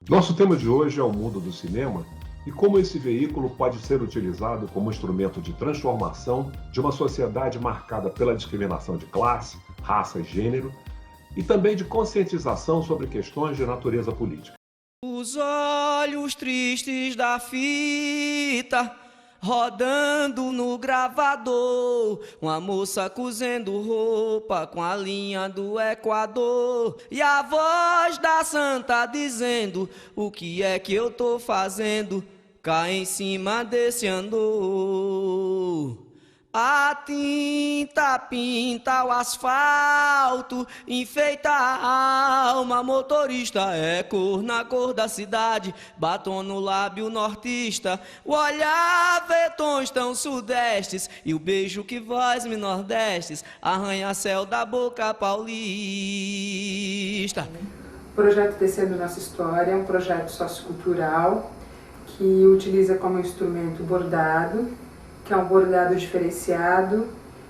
Nosso tema de hoje é o mundo do cinema e como esse veículo pode ser utilizado como instrumento de transformação de uma sociedade marcada pela discriminação de classe, raça e gênero, e também de conscientização sobre questões de natureza política. Os olhos tristes da fita rodando no gravador, uma moça cozendo roupa com a linha do Equador, e a voz da santa dizendo: o que é que eu tô fazendo cá em cima desse andor? A tinta pinta o asfalto, enfeita a alma, motorista é cor na cor da cidade, batom no lábio nortista, o olhar vê tons tão sudestes, e o beijo que vós me nordestes, arranha-céu da boca paulista. O projeto Tecendo Nossa História é um projeto sociocultural que utiliza como instrumento o bordado, que é um bordado diferenciado,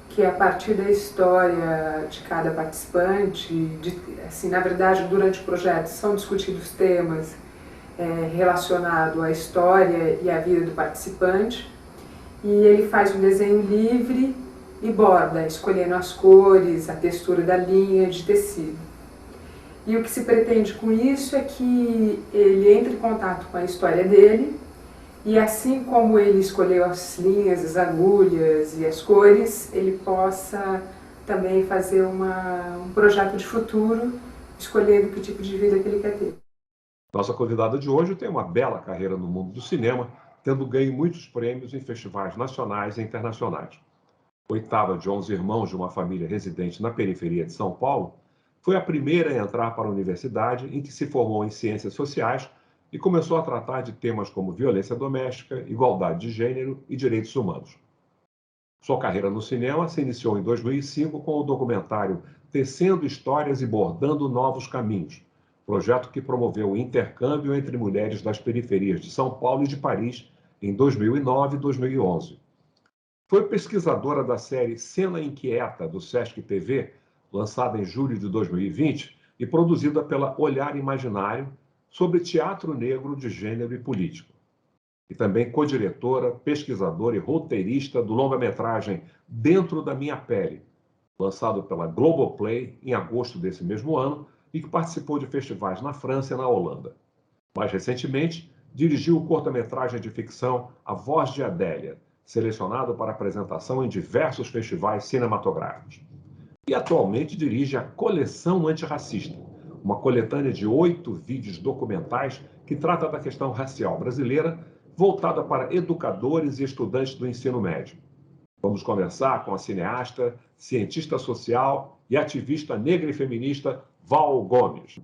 que é a partir da história de cada participante, assim, na verdade, durante o projeto são discutidos temas relacionados à história e à vida do participante, e ele faz um desenho livre e borda, escolhendo as cores, a textura da linha de tecido. E o que se pretende com isso é que ele entre em contato com a história dele, e assim como ele escolheu as linhas, as agulhas e as cores, ele possa também fazer um projeto de futuro, escolhendo que tipo de vida que ele quer ter. Nossa convidada de hoje tem uma bela carreira no mundo do cinema, tendo ganho muitos prêmios em festivais nacionais e internacionais. Oitava de 11 irmãos de uma família residente na periferia de São Paulo, foi a primeira a entrar para a universidade, em que se formou em Ciências Sociais e começou a tratar de temas como violência doméstica, igualdade de gênero e direitos humanos. Sua carreira no cinema se iniciou em 2005 com o documentário Tecendo Histórias e Bordando Novos Caminhos, projeto que promoveu o intercâmbio entre mulheres das periferias de São Paulo e de Paris em 2009 e 2011. Foi pesquisadora da série Cena Inquieta, do Sesc TV, lançada em julho de 2020 e produzida pela Olhar Imaginário, sobre teatro negro de gênero e político. E também co-diretora, pesquisadora e roteirista do longa-metragem Dentro da Minha Pele, lançado pela Globoplay em agosto desse mesmo ano e que participou de festivais na França e na Holanda. Mais recentemente, dirigiu o curta-metragem de ficção A Voz de Adélia, selecionado para apresentação em diversos festivais cinematográficos. E atualmente dirige a Coleção Antirracista, uma coletânea de 8 vídeos documentais que trata da questão racial brasileira, voltada para educadores e estudantes do ensino médio. Vamos conversar com a cineasta, cientista social e ativista negra e feminista Val Gomes.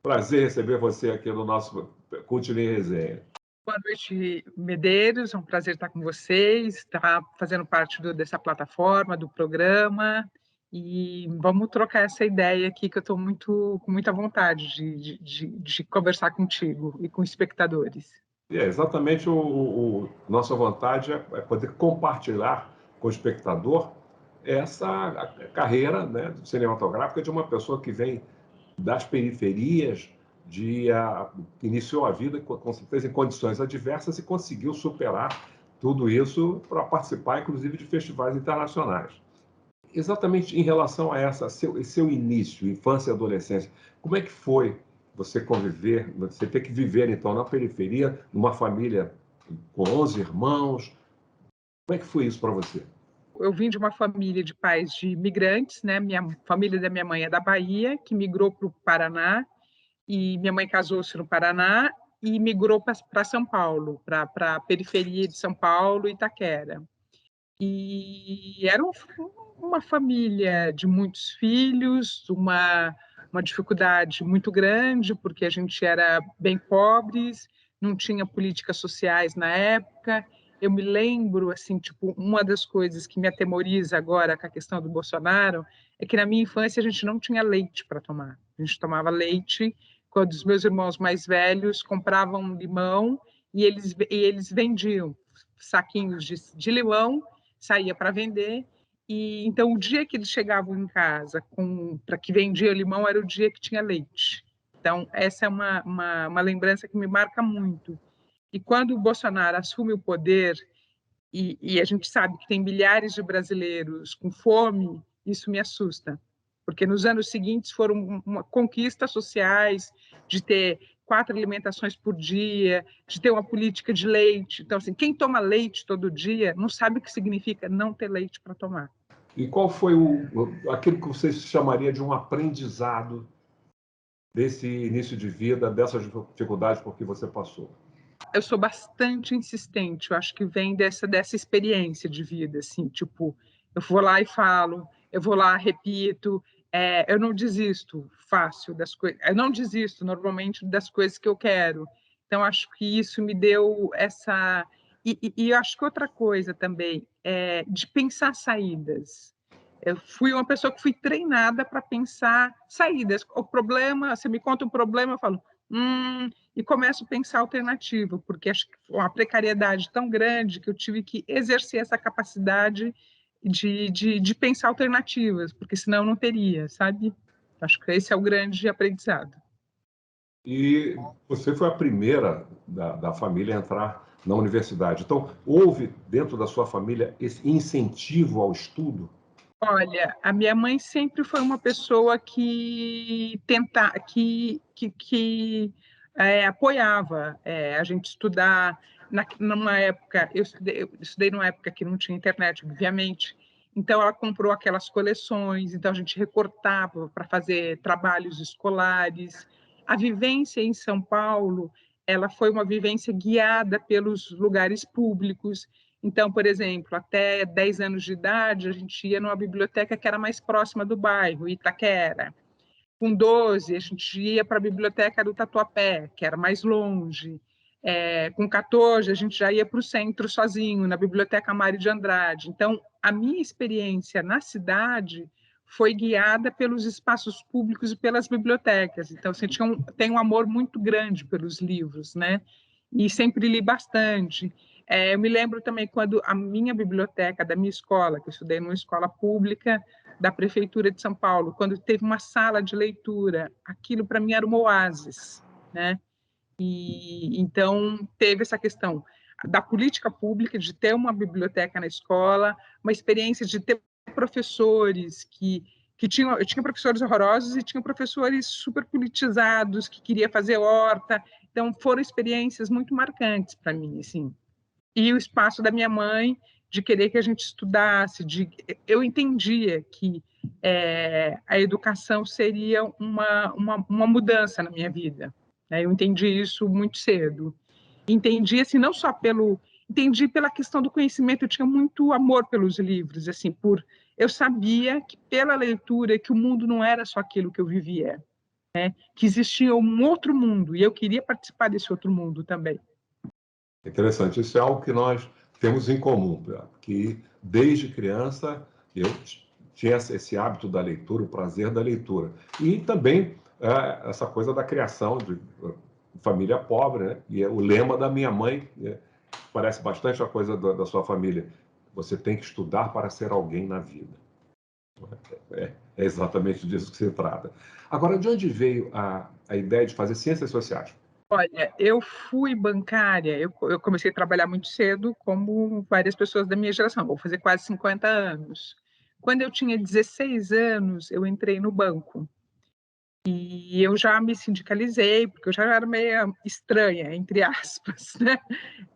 Prazer receber você aqui no nosso Cultura em Resenha. Boa noite, Medeiros. É um prazer estar com vocês, estar fazendo parte dessa plataforma, do programa. E vamos trocar essa ideia aqui, que eu estou com muita vontade de conversar contigo e com espectadores. Exatamente nossa vontade é poder compartilhar com o espectador essa carreira, né, cinematográfica de uma pessoa que vem das periferias, iniciou a vida com certeza em condições adversas e conseguiu superar tudo isso para participar, inclusive, de festivais internacionais. Exatamente em relação a seu início, infância e adolescência, como é que foi você conviver, você ter que viver, então, na periferia, numa família com 11 irmãos? Como é que foi isso para você? Eu vim de uma família de pais de imigrantes, né? Minha família da minha mãe é da Bahia, que migrou para o Paraná, e minha mãe casou-se no Paraná e migrou para São Paulo, para a periferia de São Paulo, Itaquera. E era uma família de muitos filhos, uma dificuldade muito grande, porque a gente era bem pobres, não tinha políticas sociais na época. Eu me lembro, assim, tipo, uma das coisas que me atemoriza agora com a questão do Bolsonaro é que na minha infância a gente não tinha leite para tomar. A gente tomava leite quando os meus irmãos mais velhos compravam limão e eles vendiam saquinhos de limão, saía para vender, E então o dia que eles chegavam em casa para que vendia limão era o dia que tinha leite. Então essa é uma lembrança que me marca muito. E quando o Bolsonaro assume o poder e a gente sabe que tem milhares de brasileiros com fome, isso me assusta, porque nos anos seguintes foram conquistas sociais de ter 4 alimentações por dia, de ter uma política de leite. Então, assim, quem toma leite todo dia não sabe o que significa não ter leite para tomar. E qual foi aquilo que você chamaria de um aprendizado desse início de vida, dessas dificuldades por que você passou? Eu sou bastante insistente, eu acho que vem dessa experiência de vida, assim, tipo, eu vou lá e falo, eu vou lá, repito, eu não desisto fácil das coisas, eu não desisto normalmente das coisas que eu quero. Então, acho que isso me deu essa... E eu acho que outra coisa também é de pensar saídas. Eu fui uma pessoa que fui treinada para pensar saídas. O problema, você me conta um problema, eu falo, e começo a pensar alternativa, porque acho que foi uma precariedade tão grande que eu tive que exercer essa capacidade de pensar alternativas, porque senão eu não teria, sabe? Acho que esse é o grande aprendizado. E você foi a primeira da família a entrar na universidade. Então, houve dentro da sua família esse incentivo ao estudo? Olha, a minha mãe sempre foi uma pessoa que apoiava a gente estudar. Numa época, eu estudei numa época que não tinha internet, obviamente. Então, ela comprou aquelas coleções. Então, a gente recortava para fazer trabalhos escolares. A vivência em São Paulo, ela foi uma vivência guiada pelos lugares públicos. Então, por exemplo, até 10 anos de idade, a gente ia numa biblioteca que era mais próxima do bairro, Itaquera. Com 12, a gente ia para a biblioteca do Tatuapé, que era mais longe. Com 14, a gente já ia para o centro sozinho, na Biblioteca Mário de Andrade. Então, a minha experiência na cidade foi guiada pelos espaços públicos e pelas bibliotecas. Então, assim, tem um amor muito grande pelos livros, né? E sempre li bastante. Eu me lembro também quando a minha biblioteca da minha escola, que eu estudei numa escola pública da Prefeitura de São Paulo, quando teve uma sala de leitura, aquilo para mim era um oásis, né? E então teve essa questão da política pública, de ter uma biblioteca na escola, uma experiência de ter professores que tinham, eu tinha professores horrorosos e tinha professores super politizados que queria fazer horta. Então foram experiências muito marcantes para mim, assim. E o espaço da minha mãe de querer que a gente estudasse, eu entendia que a educação seria uma mudança na minha vida, né? Eu entendi isso muito cedo. Entendi, assim, não só entendi pela questão do conhecimento, eu tinha muito amor pelos livros, assim, eu sabia que pela leitura que o mundo não era só aquilo que eu vivia, né? Que existia um outro mundo e eu queria participar desse outro mundo também. Interessante, isso é algo que nós temos em comum, que desde criança eu tinha esse hábito da leitura, o prazer da leitura. E também essa coisa da criação de família pobre, né? E o lema da minha mãe parece bastante a coisa da sua família. Você tem que estudar para ser alguém na vida. É exatamente disso que se trata. Agora, de onde veio a ideia de fazer ciências sociais? Olha, eu fui bancária, eu comecei a trabalhar muito cedo, como várias pessoas da minha geração, vou fazer quase 50 anos. Quando eu tinha 16 anos, eu entrei no banco. E eu já me sindicalizei, porque eu já era meio estranha, entre aspas, né?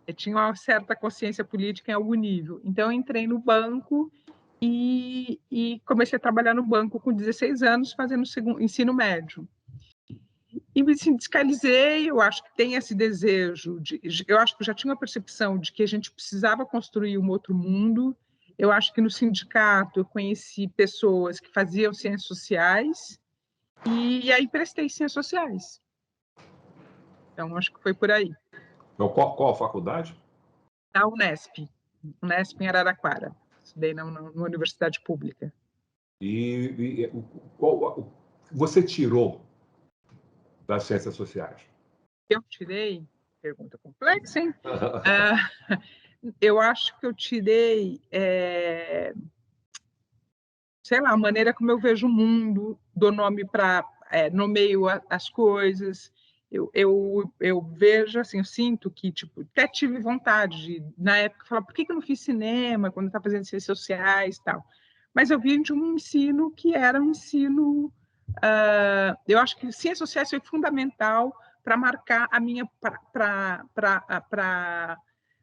Eu tinha uma certa consciência política em algum nível. Então, eu entrei no banco e comecei a trabalhar no banco com 16 anos, fazendo ensino médio. E me sindicalizei, eu acho que tem esse desejo, eu acho que eu já tinha uma percepção de que a gente precisava construir um outro mundo. Eu acho que no sindicato eu conheci pessoas que faziam ciências sociais e aí prestei ciências sociais. Então, acho que foi por aí. Então, qual a faculdade? Na Unesp em Araraquara. Estudei numa universidade pública. E você tirou das ciências sociais? Eu tirei, pergunta complexa, hein? Eu acho que eu tirei sei lá, a maneira como eu vejo o mundo, dou nome para, nomeio as coisas. Eu vejo, assim, eu sinto que, tipo, até tive vontade de, na época, falar, por que eu não fiz cinema quando eu estava fazendo ciências sociais e tal? Mas eu vim de um ensino que era um ensino... eu acho que ciências sociais foi fundamental para marcar a minha... para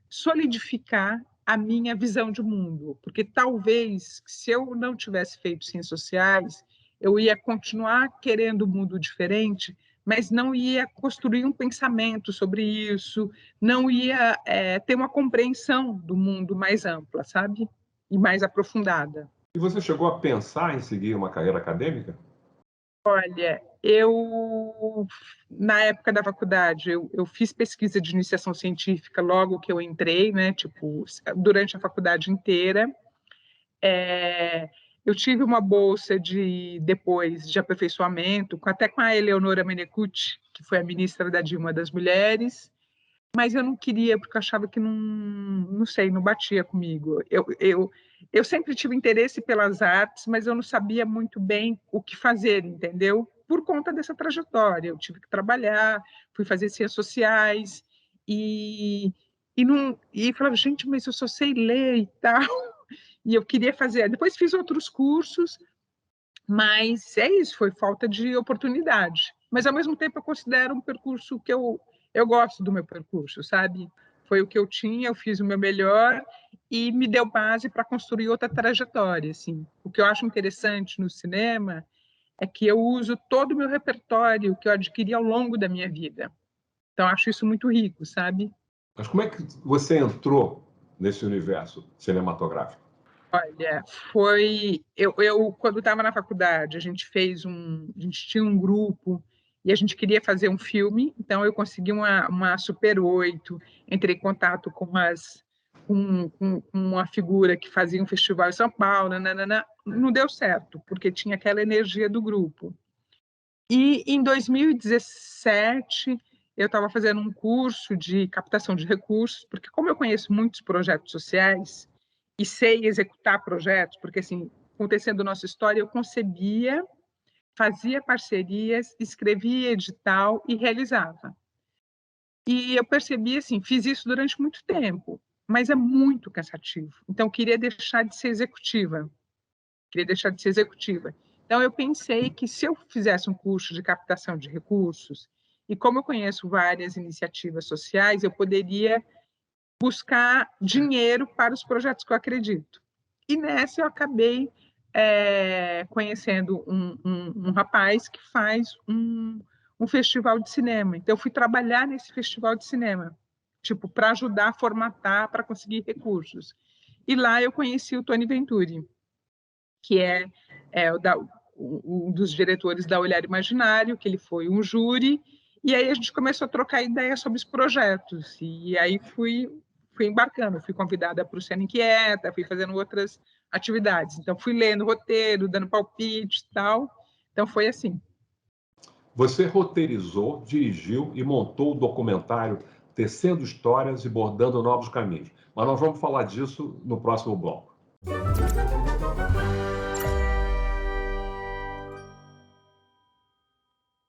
solidificar a minha visão de mundo, porque talvez, se eu não tivesse feito ciências sociais, eu ia continuar querendo um mundo diferente, mas não ia construir um pensamento sobre isso, não ia ter uma compreensão do mundo mais ampla, sabe? E mais aprofundada. E você chegou a pensar em seguir uma carreira acadêmica? Olha, eu, na época da faculdade, eu fiz pesquisa de iniciação científica logo que eu entrei, né? Tipo, durante a faculdade inteira. Eu tive uma bolsa depois de aperfeiçoamento, até com a Eleonora Menecute, que foi a ministra da Dilma das Mulheres, mas eu não queria, porque eu achava que não sei, não batia comigo. Eu sempre tive interesse pelas artes, mas eu não sabia muito bem o que fazer, entendeu? Por conta dessa trajetória. Eu tive que trabalhar, fui fazer ciências sociais, e falava, gente, mas eu só sei ler e tal. E eu queria fazer. Depois fiz outros cursos, mas é isso, foi falta de oportunidade. Mas, ao mesmo tempo, eu considero um percurso que eu gosto do meu percurso, sabe? Foi o que eu tinha, eu fiz o meu melhor e me deu base para construir outra trajetória, assim. O que eu acho interessante no cinema é que eu uso todo o meu repertório que eu adquiri ao longo da minha vida. Então, eu acho isso muito rico, sabe? Mas como é que você entrou nesse universo cinematográfico? Olha, foi eu quando estava na faculdade, a gente tinha um grupo e a gente queria fazer um filme, então eu consegui uma Super 8, entrei em contato com uma figura que fazia um festival em São Paulo, nananã. Não deu certo, porque tinha aquela energia do grupo. E em 2017 eu estava fazendo um curso de captação de recursos, porque como eu conheço muitos projetos sociais e sei executar projetos, porque assim, acontecendo nossa história, eu concebia, fazia parcerias, escrevia edital e realizava. E eu percebi assim, fiz isso durante muito tempo, mas é muito cansativo. Então eu queria deixar de ser executiva. Então, eu pensei que se eu fizesse um curso de captação de recursos, e como eu conheço várias iniciativas sociais, eu poderia buscar dinheiro para os projetos que eu acredito. E nessa eu acabei conhecendo um rapaz que faz um festival de cinema. Então, eu fui trabalhar nesse festival de cinema, tipo, para ajudar a formatar, para conseguir recursos. E lá eu conheci o Tony Venturi, que é um dos diretores da Olhar Imaginário, que ele foi um júri, e aí a gente começou a trocar ideias sobre os projetos, e aí fui embarcando, fui convidada para o Cena Inquieta, fui fazendo outras atividades, então fui lendo roteiro, dando palpite e tal, então foi assim. Você roteirizou, dirigiu e montou o documentário Tecendo Histórias e Bordando Novos Caminhos. Mas nós vamos falar disso no próximo bloco.